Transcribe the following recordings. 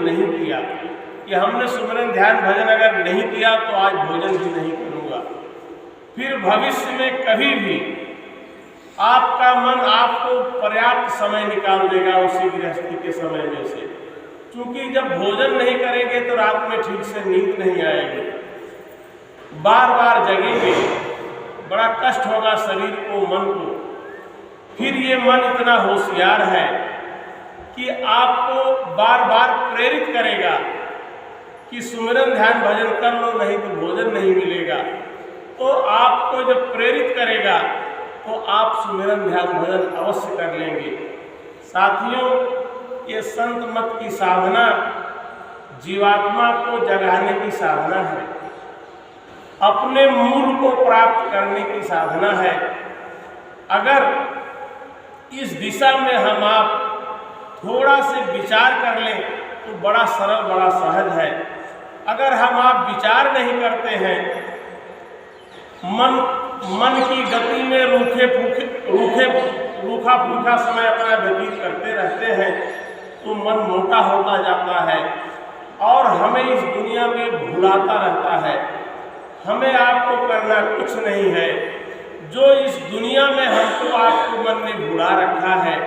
नहीं किया कि हमने सुमिरन ध्यान भजन अगर नहीं किया तो आज भोजन भी नहीं करूँगा, फिर भविष्य में कभी भी आपका मन आपको पर्याप्त समय निकाल देगा उसी गृहस्थी के समय में से। क्योंकि जब भोजन नहीं करेंगे तो रात में ठीक से नींद नहीं आएगी, बार बार जगेंगे, बड़ा कष्ट होगा शरीर को, मन को। फिर ये मन इतना होशियार है कि आपको बार बार प्रेरित करेगा कि सुमिरन ध्यान भजन कर लो, नहीं तो भोजन नहीं मिलेगा। तो आपको जब प्रेरित करेगा तो आप सुमिरन ध्यान भजन अवश्य कर लेंगे। साथियों, ये संत मत की साधना जीवात्मा को जगाने की साधना है, अपने मूल को प्राप्त करने की साधना है। अगर इस दिशा में हम आप थोड़ा से विचार कर लें तो बड़ा सरल, बड़ा सहज है। अगर हम आप विचार नहीं करते हैं, मन की गति में रूखा फूखा समय अपना व्यतीत करते रहते हैं तो मन मोटा होता जाता है और हमें इस दुनिया में भुलाता रहता है। हमें आपको करना कुछ नहीं है, जो इस दुनिया में हमको आपको मन ने भुला रखा है,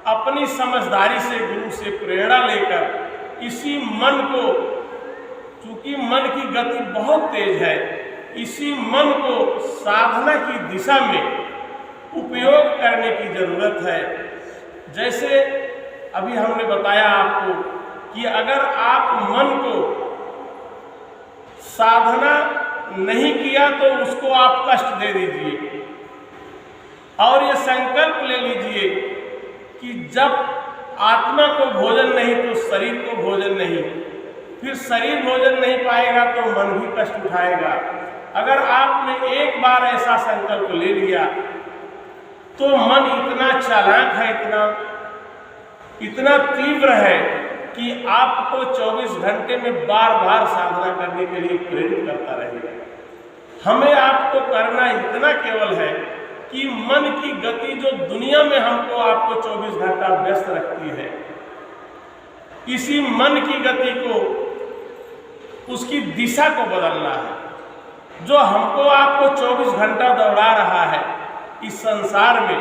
अपनी समझदारी से गुरु से प्रेरणा लेकर इसी मन को, चूंकि मन की गति बहुत तेज है, इसी मन को साधना की दिशा में उपयोग करने की जरूरत है। जैसे अभी हमने बताया आपको कि अगर आप मन को साधना नहीं किया तो उसको आप कष्ट दे दीजिए और ये संकल्प ले लीजिए कि जब आत्मा को भोजन नहीं तो शरीर को भोजन नहीं, फिर शरीर भोजन नहीं पाएगा तो मन भी कष्ट उठाएगा। अगर आपने एक बार ऐसा संकल्प ले लिया तो मन इतना चालाक है, इतना तीव्र है कि आपको 24 घंटे में बार बार साधना करने के लिए प्रेरित करता रहेगा। हमें आपको करना इतना केवल है कि मन की गति जो दुनिया में हमको आपको 24 घंटा व्यस्त रखती है, इसी मन की गति को, उसकी दिशा को बदलना है। जो हमको आपको 24 घंटा दौड़ा रहा है इस संसार में,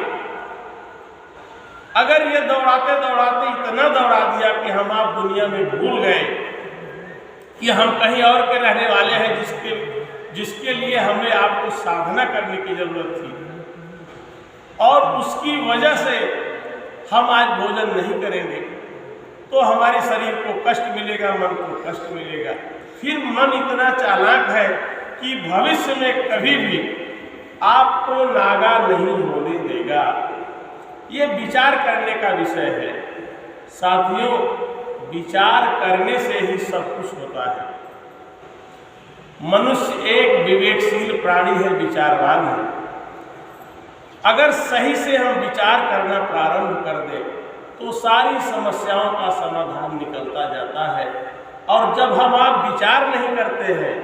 अगर ये दौड़ाते दौड़ाते इतना दौड़ा दिया कि हम आप दुनिया में भूल गए कि हम कहीं और के रहने वाले हैं जिसके लिए हमें आपको साधना करने की जरूरत थी और उसकी वजह से हम आज भोजन नहीं करेंगे तो हमारे शरीर को कष्ट मिलेगा, मन को कष्ट मिलेगा। फिर मन इतना चालाक है कि भविष्य में कभी भी आपको नागा नहीं होने देगा। ये विचार करने का विषय है साथियों, विचार करने से ही सब कुछ होता है। मनुष्य एक विवेकशील प्राणी है, विचारवान है। अगर सही से हम विचार करना प्रारंभ कर दें तो सारी समस्याओं का समाधान निकलता जाता है। और जब हम आप विचार नहीं करते हैं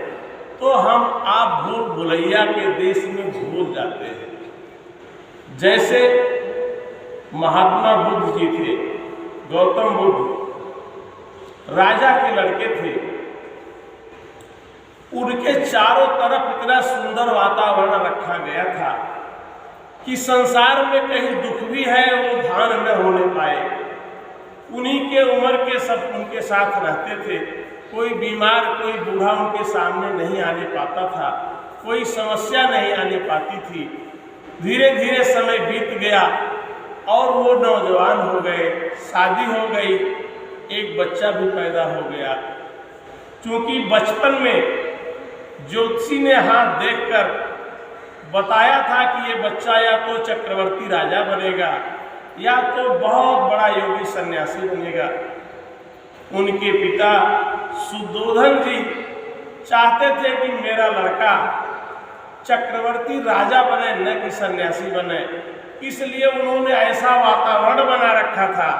तो हम आप भूल भुलैया के देश में भूल जाते हैं। जैसे महात्मा बुद्ध जी थे, गौतम बुद्ध राजा के लड़के थे, उनके चारों तरफ इतना सुंदर वातावरण रखा गया था कि संसार में कहीं दुख भी है वो भान न होने पाए। उन्हीं के उम्र के सब उनके साथ रहते थे। कोई बीमार, कोई बूढ़ा उनके सामने नहीं आने पाता था, कोई समस्या नहीं आने पाती थी। धीरे धीरे समय बीत गया और वो नौजवान हो गए, शादी हो गई, एक बच्चा भी पैदा हो गया। क्योंकि बचपन में ज्योतिषी ने हाथ देखकर बताया था कि ये बच्चा या तो चक्रवर्ती राजा बनेगा या तो बहुत बड़ा योगी सन्यासी बनेगा। उनके पिता सुद्धोधन जी चाहते थे कि मेरा लड़का चक्रवर्ती राजा बने, न कि सन्यासी बने। इसलिए उन्होंने ऐसा वातावरण बना रखा था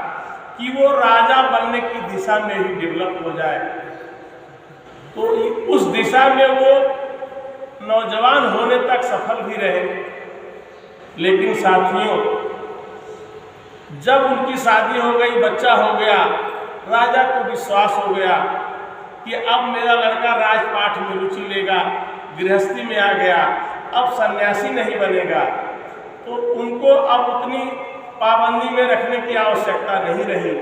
कि वो राजा बनने की दिशा में ही डेवलप हो जाए। तो उस दिशा में वो नौजवान होने तक सफल भी रहे। लेकिन साथियों, जब उनकी शादी हो गई, बच्चा हो गया, राजा को विश्वास हो गया कि अब मेरा लड़का राजपाट में रुचि लेगा, गृहस्थी में आ गया, अब सन्यासी नहीं बनेगा, तो उनको अब उतनी पाबंदी में रखने की आवश्यकता नहीं रही।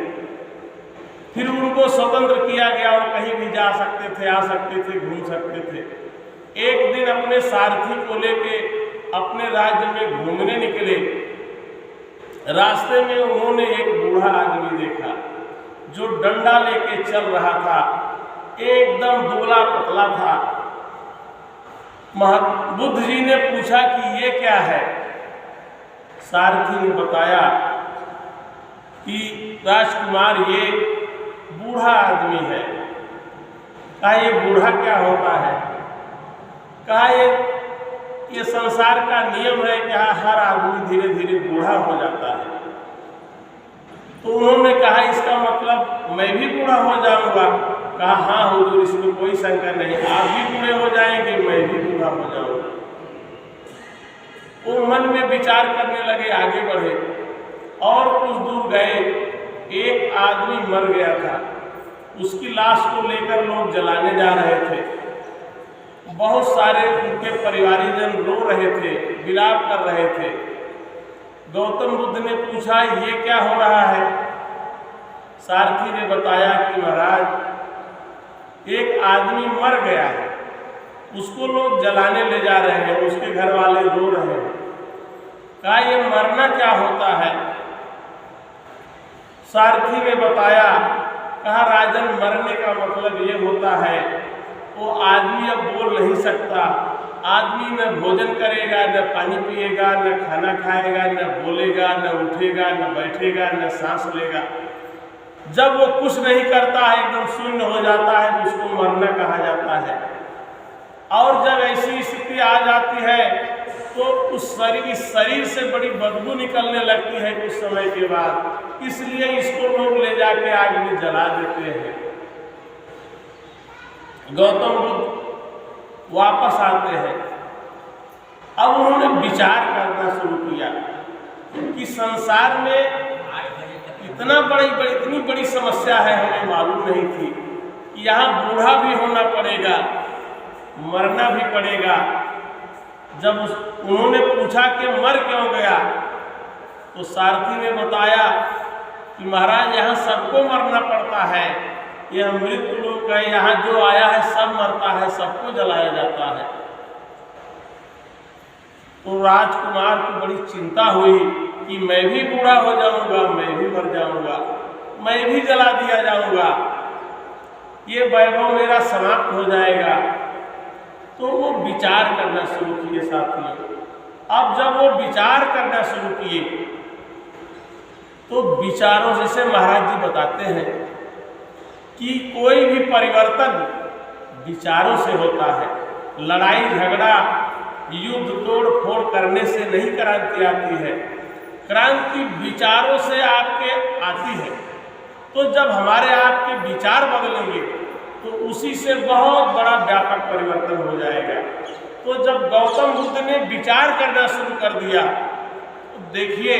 फिर उनको स्वतंत्र किया गया, वो कहीं भी जा सकते थे, आ सकते थे, घूम सकते थे। एक दिन अपने सारथी को लेके अपने राज्य में घूमने निकले। रास्ते में उन्होंने एक बूढ़ा आदमी देखा जो डंडा लेके चल रहा था, एकदम दुबला पतला था। बुद्ध जी ने पूछा कि ये क्या है? सारथी ने बताया कि राजकुमार ये बूढ़ा आदमी है। कहा ये बूढ़ा क्या होता है? कहा ये संसार का नियम है कि हर आदमी धीरे धीरे बूढ़ा हो जाता है। तो उन्होंने कहा इसका मतलब मैं भी बूढ़ा हो जाऊंगा? कहा हाँ हुजूर, इसमें कोई शंका नहीं, आप भी बूढ़े हो जाएंगे, मैं भी बूढ़ा हो जाऊंगा। वो मन में विचार करने लगे, आगे बढ़े और कुछ दूर गए। एक आदमी मर गया था, उसकी लाश को लेकर लोग जलाने जा रहे थे। बहुत सारे उनके परिवारीजन रो रहे थे, विलाप कर रहे थे। गौतम बुद्ध ने पूछा ये क्या हो रहा है? सारथी ने बताया कि महाराज एक आदमी मर गया है, उसको लोग जलाने ले जा रहे हैं, उसके घर वाले रो रहे हैं। कहा ये मरना क्या होता है? सारथी ने बताया, कहा राजन मरने का मतलब ये होता है वो आदमी अब बोल नहीं सकता, आदमी न भोजन करेगा, न पानी पिएगा, न खाना खाएगा, न बोलेगा, न उठेगा, न बैठेगा, न सांस लेगा। जब वो कुछ नहीं करता है, एकदम शून्य हो जाता है, तो उसको मरना कहा जाता है। और जब ऐसी स्थिति आ जाती है तो उस शरीर से बड़ी बदबू निकलने लगती है कुछ समय के बाद, इसलिए इसको लोग ले जाके आग में जला देते हैं। गौतम बुद्ध वापस आते हैं। अब उन्होंने विचार करना शुरू किया कि संसार में इतनी बड़ी समस्या है, हमें मालूम नहीं थी कि यहाँ बूढ़ा भी होना पड़ेगा, मरना भी पड़ेगा। जब उन्होंने पूछा कि मर क्यों गया, तो सारथी ने बताया कि महाराज यहाँ सबको मरना पड़ता है, यह मृत्यु लोक है, यहाँ जो आया है सब मरता है, सबको जलाया जाता है। तो राजकुमार को बड़ी चिंता हुई कि मैं भी बूढ़ा हो जाऊंगा, मैं भी मर जाऊंगा, मैं भी जला दिया जाऊंगा, ये वैभव मेरा समाप्त हो जाएगा। तो वो विचार करना शुरू किए साथियों। अब जब वो विचार करना शुरू किए तो विचारों जैसे महाराज जी बताते हैं कि कोई भी परिवर्तन विचारों से होता है। लड़ाई झगड़ा युद्ध तोड़ फोड़ करने से नहीं क्रांति आती है, क्रांति विचारों से आपके आती है। तो जब हमारे आपके विचार बदलेंगे तो उसी से बहुत बड़ा व्यापक परिवर्तन हो जाएगा। तो जब गौतम बुद्ध ने विचार करना शुरू कर दिया तो देखिए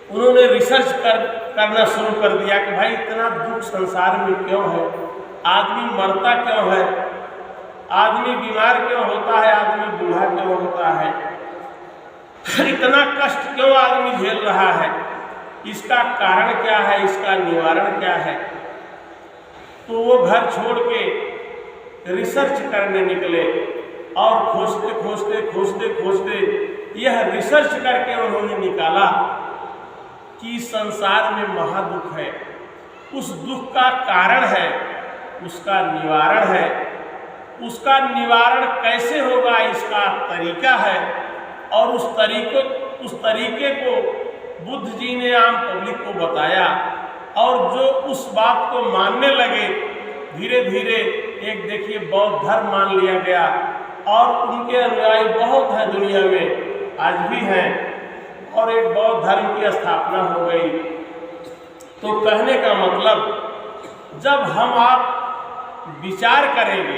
उन्होंने रिसर्च करना शुरू कर दिया कि भाई इतना दुख संसार में क्यों है, आदमी मरता क्यों है, आदमी बीमार क्यों होता है, आदमी बूढ़ा क्यों होता है, इतना कष्ट क्यों आदमी झेल रहा है, इसका कारण क्या है, इसका निवारण क्या है। तो वो घर छोड़ के रिसर्च करने निकले और खोजते यह रिसर्च करके उन्होंने निकाला कि संसार में महादुख है, उस दुख का कारण है, उसका निवारण है, उसका निवारण कैसे होगा इसका तरीका है। और उस तरीके को बुद्ध जी ने आम पब्लिक को बताया और जो उस बात को मानने लगे धीरे धीरे एक देखिए बौद्ध धर्म मान लिया गया और उनके अनुयायी बहुत हैं दुनिया में, आज भी हैं, और एक बौद्ध धर्म की स्थापना हो गई। तो कहने का मतलब जब हम आप विचार करेंगे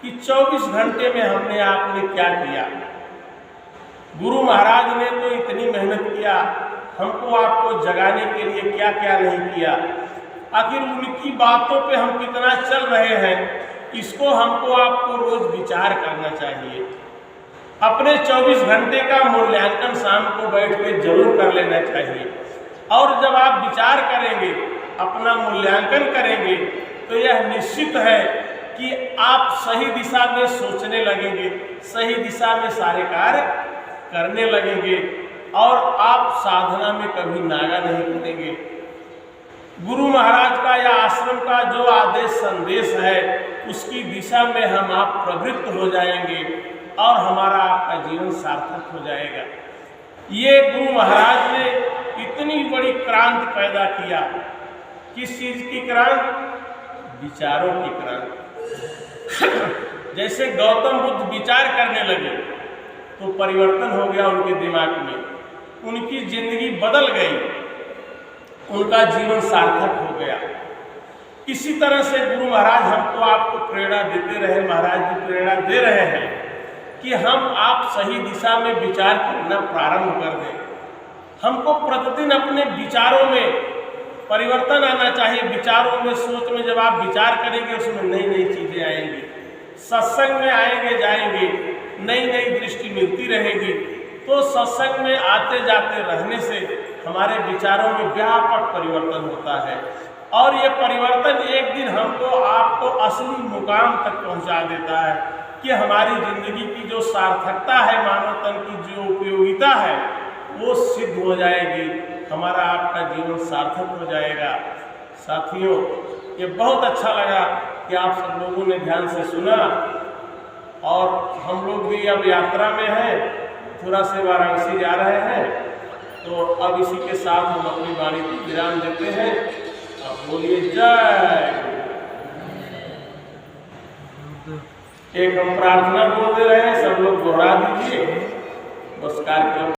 कि 24 घंटे में हमने आपने क्या किया, गुरु महाराज ने तो इतनी मेहनत किया, हमको आपको जगाने के लिए क्या क्या नहीं किया, आखिर उनकी बातों पे हम कितना चल रहे हैं, इसको हमको आपको रोज विचार करना चाहिए। अपने 24 घंटे का मूल्यांकन शाम को बैठ के जरूर कर लेना चाहिए। और जब आप विचार करेंगे, अपना मूल्यांकन करेंगे, तो यह निश्चित है कि आप सही दिशा में सोचने लगेंगे, सही दिशा में सारे कार्य करने लगेंगे और आप साधना में कभी नागा नहीं करेंगे। गुरु महाराज का या आश्रम का जो आदेश संदेश है, उसकी दिशा में हम आप प्रवृत्त हो जाएंगे और हमारा आपका जीवन सार्थक हो जाएगा। ये गुरु महाराज ने इतनी बड़ी क्रांति पैदा किया। किस चीज की क्रांति? विचारों की क्रांति। जैसे गौतम बुद्ध विचार करने लगे तो परिवर्तन हो गया उनके दिमाग में, उनकी जिंदगी बदल गई, उनका जीवन सार्थक हो गया। इसी तरह से गुरु महाराज हमको आपको प्रेरणा देते रहे, महाराज जी प्रेरणा दे रहे हैं कि हम आप सही दिशा में विचार करना प्रारंभ कर दें। हमको प्रतिदिन अपने विचारों में परिवर्तन आना चाहिए। विचारों में, सोच में जब आप विचार करेंगे, उसमें नई नई चीजें आएंगी। सत्संग में आएंगे जाएंगे, नई नई दृष्टि मिलती रहेगी। तो सत्संग में आते जाते रहने से हमारे विचारों में व्यापक परिवर्तन होता है और ये परिवर्तन एक दिन हमको आपको असली मुकाम तक पहुंचा देता है कि हमारी जिंदगी की जो सार्थकता है, मानव तन की जो उपयोगिता है, वो सिद्ध हो जाएगी। हमारा आपका जीवन सार्थक हो जाएगा। साथियों, ये बहुत अच्छा लगा कि आप सब लोगों ने ध्यान से सुना और हम लोग भी अब यात्रा में हैं, थोड़ा से वाराणसी जा रहे हैं। तो अब इसी के साथ हम अपनी वाणी को विराम देते हैं। अब बोलिए जय। एक हम प्रार्थना बोल दे रहे हैं, सब लोग दोहरा दीजिए। बस कार्यक्रम